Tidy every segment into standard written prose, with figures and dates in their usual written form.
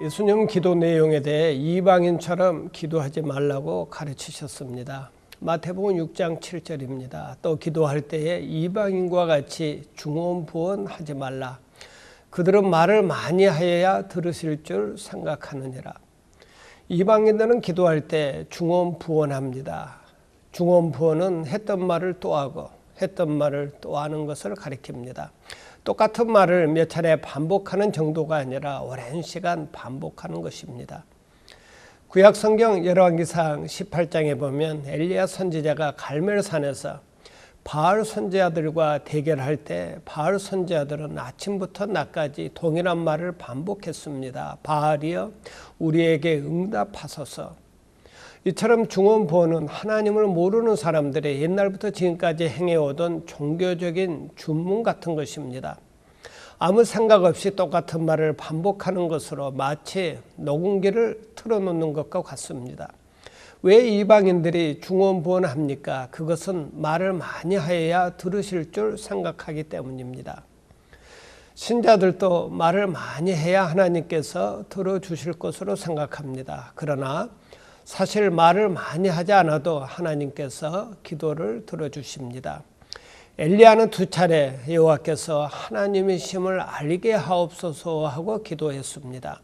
예수님 기도 내용에 대해 이방인처럼 기도하지 말라고 가르치셨습니다. 마태복음 6장 7절입니다. 또 기도할 때에 이방인과 같이 중언부언하지 말라. 그들은 말을 많이 하여야 들으실 줄 생각하느니라. 이방인들은 기도할 때 중언부언합니다. 중언부언은 했던 말을 또 하고 했던 말을 또 하는 것을 가리킵니다. 똑같은 말을 몇 차례 반복하는 정도가 아니라 오랜 시간 반복하는 것입니다. 구약 성경 열왕기상 18장에 보면 엘리야 선지자가 갈멜산에서 바알 선지자들과 대결할 때 바알 선지자들은 아침부터 낮까지 동일한 말을 반복했습니다. 바알이여 우리에게 응답하소서. 이처럼 중언부언은 하나님을 모르는 사람들의 옛날부터 지금까지 행해오던 종교적인 주문 같은 것입니다. 아무 생각 없이 똑같은 말을 반복하는 것으로 마치 녹음기를 틀어놓는 것과 같습니다. 왜 이방인들이 중언부언합니까? 그것은 말을 많이 하여야 들으실 줄 생각하기 때문입니다. 신자들도 말을 많이 해야 하나님께서 들어주실 것으로 생각합니다. 그러나 사실 말을 많이 하지 않아도 하나님께서 기도를 들어주십니다. 엘리야는 2차례 여호와께서 하나님이심을 알게 하옵소서 하고 기도했습니다.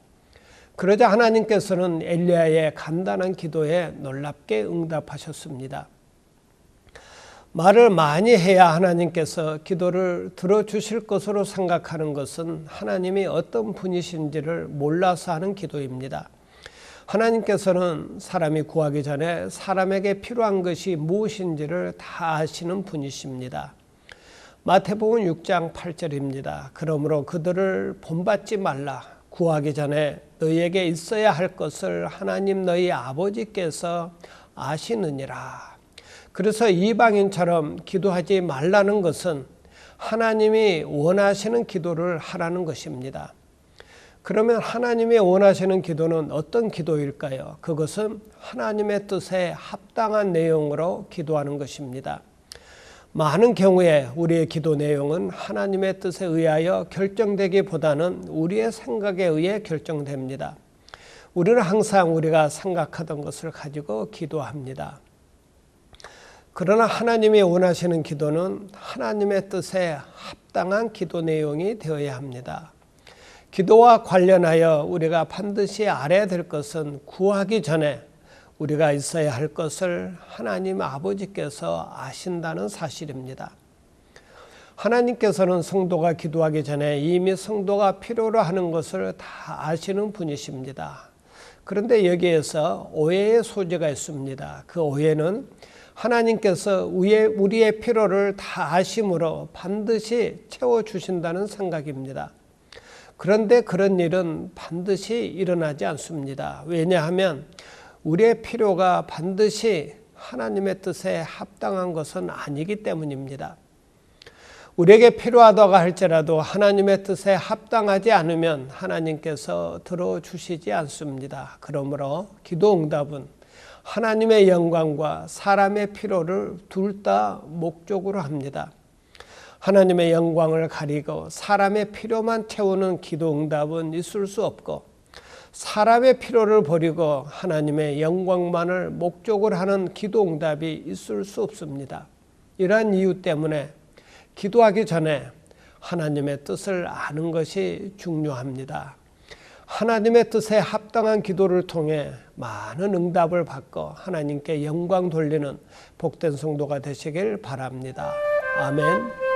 그러자 하나님께서는 엘리야의 간단한 기도에 놀랍게 응답하셨습니다. 말을 많이 해야 하나님께서 기도를 들어주실 것으로 생각하는 것은 하나님이 어떤 분이신지를 몰라서 하는 기도입니다. 하나님께서는 사람이 구하기 전에 사람에게 필요한 것이 무엇인지를 다 아시는 분이십니다. 마태복음 6장 8절입니다. 그러므로 그들을 본받지 말라. 구하기 전에 너희에게 있어야 할 것을 하나님 너희 아버지께서 아시느니라. 그래서 이방인처럼 기도하지 말라는 것은 하나님이 원하시는 기도를 하라는 것입니다. 그러면 하나님이 원하시는 기도는 어떤 기도일까요? 그것은 하나님의 뜻에 합당한 내용으로 기도하는 것입니다. 많은 경우에 우리의 기도 내용은 하나님의 뜻에 의하여 결정되기보다는 우리의 생각에 의해 결정됩니다. 우리는 항상 우리가 생각하던 것을 가지고 기도합니다. 그러나 하나님이 원하시는 기도는 하나님의 뜻에 합당한 기도 내용이 되어야 합니다. 기도와 관련하여 우리가 반드시 알아야 될 것은 구하기 전에 우리가 있어야 할 것을 하나님 아버지께서 아신다는 사실입니다. 하나님께서는 성도가 기도하기 전에 이미 성도가 필요로 하는 것을 다 아시는 분이십니다. 그런데 여기에서 오해의 소지가 있습니다. 그 오해는 하나님께서 우리의 필요를 다 아심으로 반드시 채워주신다는 생각입니다. 그런데 그런 일은 반드시 일어나지 않습니다. 왜냐하면 우리의 필요가 반드시 하나님의 뜻에 합당한 것은 아니기 때문입니다. 우리에게 필요하다고 할지라도 하나님의 뜻에 합당하지 않으면 하나님께서 들어주시지 않습니다. 그러므로 기도 응답은 하나님의 영광과 사람의 필요를 둘 다 목적으로 합니다. 하나님의 영광을 가리고 사람의 필요만 채우는 기도 응답은 있을 수 없고 사람의 필요를 버리고 하나님의 영광만을 목적으로 하는 기도 응답이 있을 수 없습니다. 이러한 이유 때문에 기도하기 전에 하나님의 뜻을 아는 것이 중요합니다. 하나님의 뜻에 합당한 기도를 통해 많은 응답을 받고 하나님께 영광 돌리는 복된 성도가 되시길 바랍니다. 아멘.